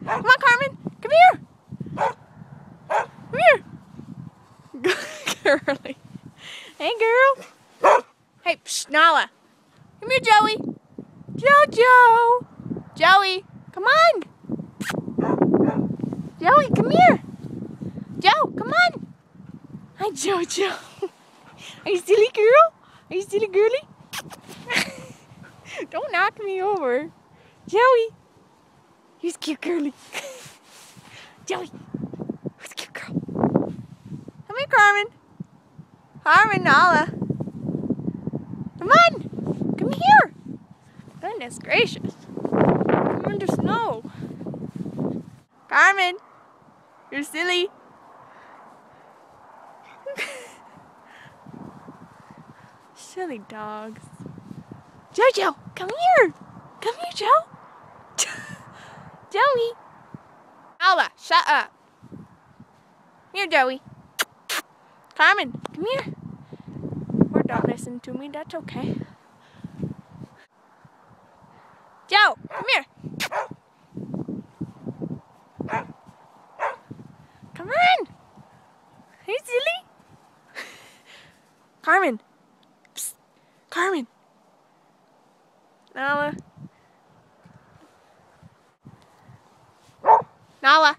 Come on, Carmen. Come here. Come here. Curly. Hey, girl. Hey, psh, Nala. Come here, Joey. Jojo. Joey, come on. Joey, come here. Joe, come on. Hi, Jojo. Are you silly, girl? Are you silly, girly? Don't knock me over. Joey. Here's cute, girly. Joey. Who's cute, girl? Come here, Carmen. Carmen, Nala. Come on. Come here. Goodness gracious. Come under snow. Carmen. You're silly. Silly dogs. Jojo, come here. Come here, Joe. Joey. Nala, shut up. Here, Joey. Carmen, come here. Or don't listen to me, that's okay. Joe, come here. Come on. Are you silly? Carmen. Psst. Carmen. Nala. Nala.